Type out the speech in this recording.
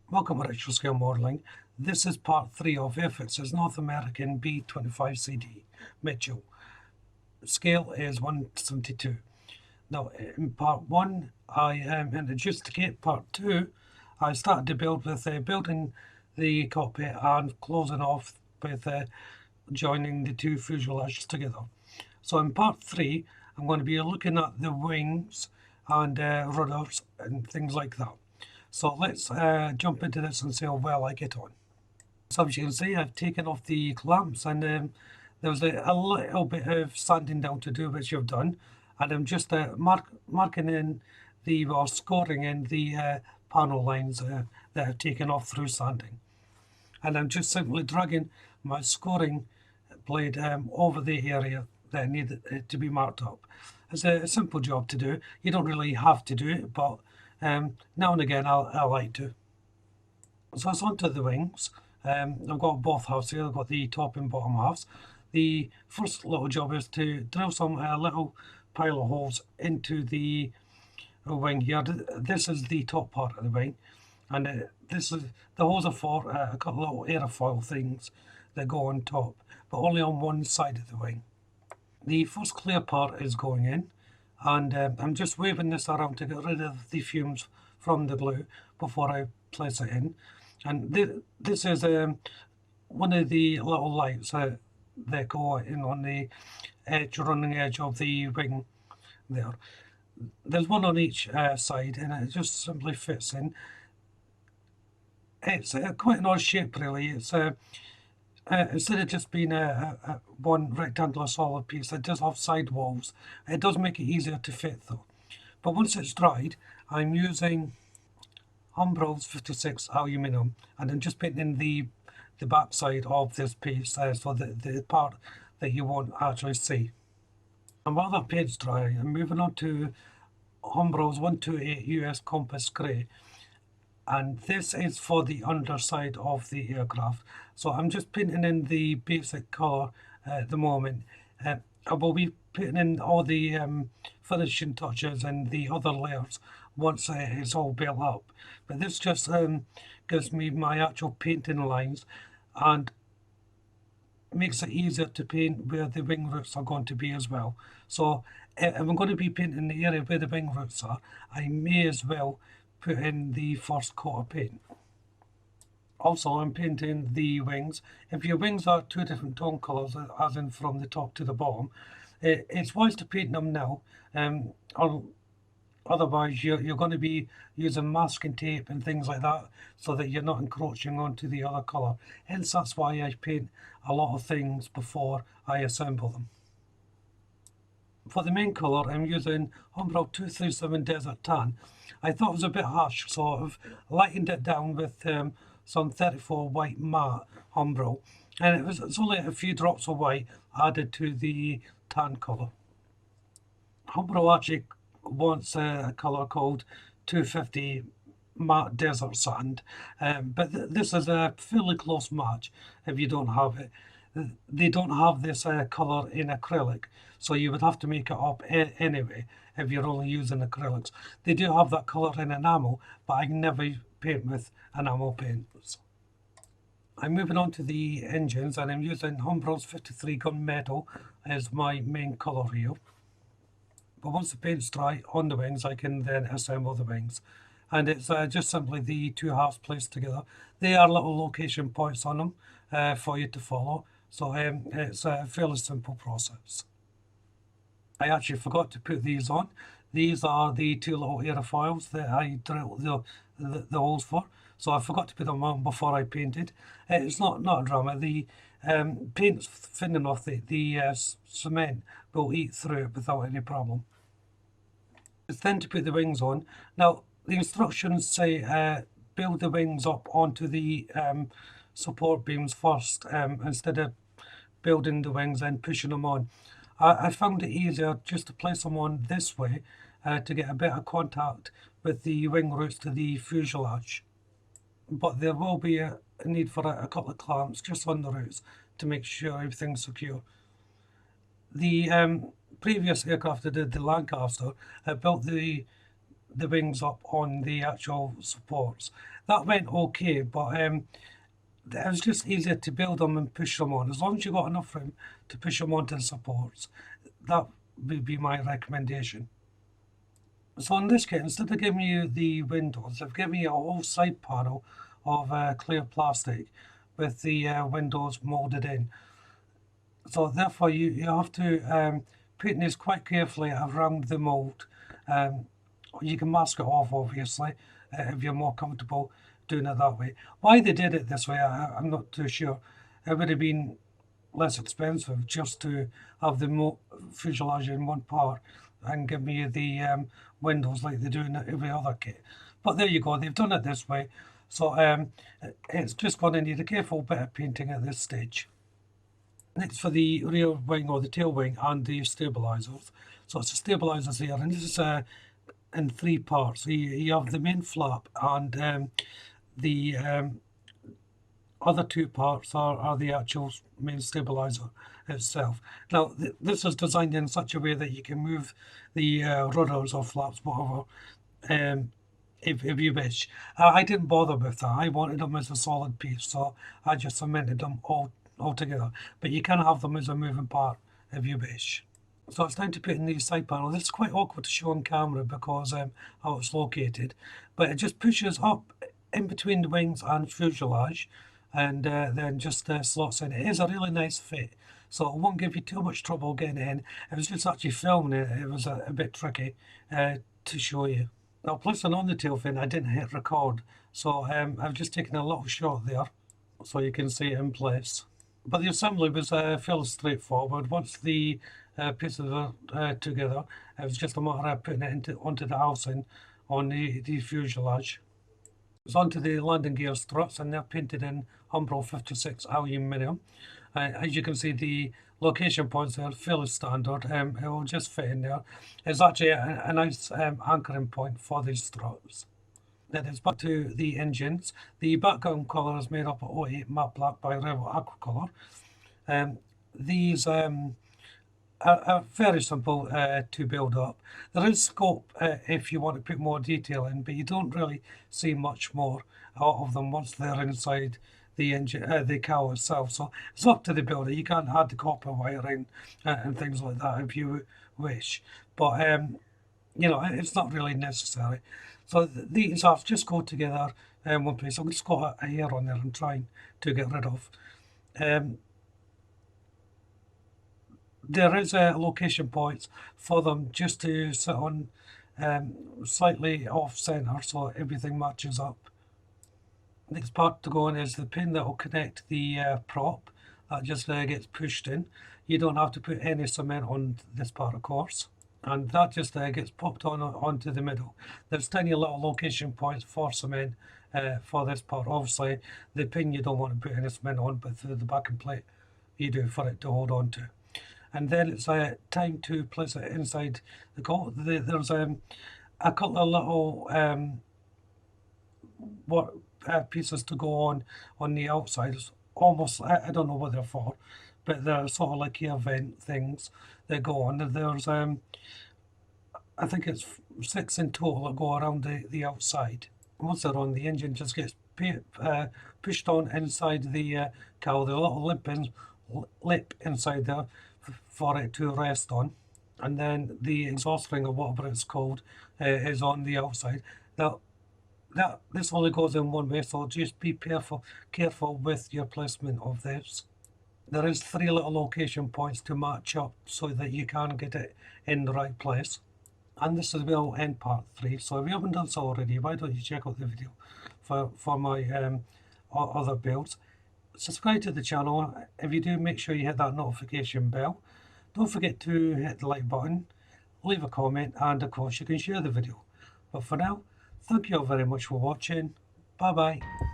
Welcome to Retro Scale Modelling. This is part 3 of Airfix's North American B-25C Mitchell. Scale is 1/72. Now, in part 1, I introduced the kit. Part 2, I started to build with building the cockpit and closing off with joining the two fuselages together. So in part 3, I'm going to be looking at the wings and rudders and things like that. So let's jump into this and see how well I get on. So as you can see, I've taken off the clamps and there was a little bit of sanding down to do, which you've done. And I'm just marking in or scoring in the panel lines that I've taken off through sanding. And I'm just simply dragging my scoring blade over the area that needed it to be marked up. It's a simple job to do. You don't really have to do it, but now and again I like to. So it's onto the wings. I've got both halves here. I've got the top and bottom halves. The first little job is to drill some little pile of holes into the wing here. This is the top part of the wing, and this is the holes are for a couple of little airfoil things that go on top, but only on one side of the wing. The first clear part is going in, and I'm just waving this around to get rid of the fumes from the glue before I place it in. And this is one of the little lights that go in on the running edge of the wing there. There's one on each side, and it just simply fits in. It's quite an odd shape, really. It's instead of just being one rectangular solid piece, it does have side walls. It does make it easier to fit, though. But once it's dried, I'm using Humbrol's 56 aluminium, and I'm just painting the back side of this piece, so the part that you won't actually see. And while that paint's dry, I'm moving on to Humbrol's 128 US Compass Grey, and this is for the underside of the aircraft. So I'm just painting in the basic colour at the moment. I will be putting in all the finishing touches and the other layers once it's all built up. But this just gives me my actual painting lines and makes it easier to paint where the wing roots are going to be as well. So if I'm going to be painting the area where the wing roots are, I may as well put in the first coat of paint. Also, I'm painting the wings. If your wings are two different tone colours, as in from the top to the bottom, it's wise to paint them now. Or otherwise, you're going to be using masking tape and things like that, so that you're not encroaching onto the other colour. Hence, that's why I paint a lot of things before I assemble them. For the main colour, I'm using Humbrol 237 Desert Tan. I thought it was a bit harsh, so I've lightened it down with some 34 white matte Humbrol, and it's only a few drops of white added to the tan colour. Humbrol actually wants a colour called 250 matte desert sand, but this is a fairly close match if you don't have it. They don't have this colour in acrylic, so you would have to make it up anyway if you're only using acrylics. They do have that colour in enamel, but I never paint with enamel paints. I'm moving on to the engines, and I'm using Humbrol's 53 gunmetal as my main colour here. But once the paint's dry on the wings, I can then assemble the wings. And it's just simply the two halves placed together. They are little location points on them for you to follow. So it's a fairly simple process. I actually forgot to put these on. These are the two little airfoils that I drilled the holes for. So I forgot to put them on before I painted. It's not a drama. The paint's thin enough that the cement will eat through it without any problem. It's then to put the wings on. Now, the instructions say build the wings up onto the support beams first instead of building the wings and pushing them on. I found it easier just to place them on this way to get a better contact with the wing roots to the fuselage. But there will be a need for a couple of clamps just on the roots to make sure everything's secure. The previous aircraft I did, the Lancaster, built the wings up on the actual supports. that went okay, but it was just easier to build them and push them on. As long as you got enough room to push them onto the supports, that would be my recommendation. So in this kit, instead of giving you the windows, they've given you a whole side panel of clear plastic with the windows moulded in. So therefore you have to put this quite carefully around the mould. You can mask it off obviously if you're more comfortable doing it that way. Why they did it this way, I'm not too sure. It would have been less expensive just to have the fuselage in one part and give me the windows like they do in every other kit. But there you go, they've done it this way. So it's just going to need a careful bit of painting at this stage. Next for the rear wing or the tail wing and the stabilisers. So it's the stabilisers here, and this is in three parts. So you have the main flap, and the other two parts are the actual main stabiliser itself. Now this is designed in such a way that you can move the rudders or flaps, whatever, if you wish. I didn't bother with that. I wanted them as a solid piece, so I just cemented them all together. But you can have them as a moving part if you wish. So it's time to put in the side panel. This is quite awkward to show on camera because how it's located, but it just pushes up in between the wings and fuselage, and then just slots in. It is a really nice fit, so it won't give you too much trouble getting in. It was just actually filming it, it was a bit tricky to show you. Now placing on the tail fin, I didn't hit record, so I've just taken a little shot there so you can see it in place. But the assembly was fairly straightforward. Once the pieces are together, it was just a matter of putting it onto the housing on the fuselage. It's onto the landing gear struts, and they're painted in Umbro 56 aluminium. As you can see, the location points are fairly standard. It will just fit in there. It's actually a nice anchoring point for these struts. Then it's back to the engines. The background colour is made up of 08 matte black by Rebel Aquacolor. These are very simple to build up. There is scope if you want to put more detail in, but you don't really see much more out of them once they're inside the engine, the cowl itself. So it's up to the builder. You can add the copper wiring and things like that if you wish, but you know, it's not really necessary. So these halves just go together in one place. I'm just got a hair on there I'm trying to get rid of. There is location points for them just to sit on slightly off centre so everything matches up. Next part to go on is the pin that will connect the prop. That just gets pushed in. You don't have to put any cement on this part, of course. And that just gets popped onto the middle. There's tiny little location points for cement for this part. Obviously, the pin you don't want to put any cement on, but through the backing plate you do for it to hold on to. And then it's time to place it inside the cowl. There's a couple of little pieces to go on the outside. It's almost, I don't know what they're for, but they're sort of like air vent things that go on. There's I think it's 6 in total that go around the outside. Once they're on, the engine just gets pushed on inside the cowl. The little lip inside there for it to rest on, and then the exhaust ring or whatever it's called is on the outside. Now this only goes in one way, so just be careful with your placement of this. There is 3 little location points to match up so that you can get it in the right place. And this is will end part 3. So if you haven't done so already, why don't you check out the video for my other builds. Subscribe to the channel. If you do, make sure you hit that notification bell. Don't forget to hit the like button, leave a comment, and of course you can share the video. But for now, thank you all very much for watching. Bye bye.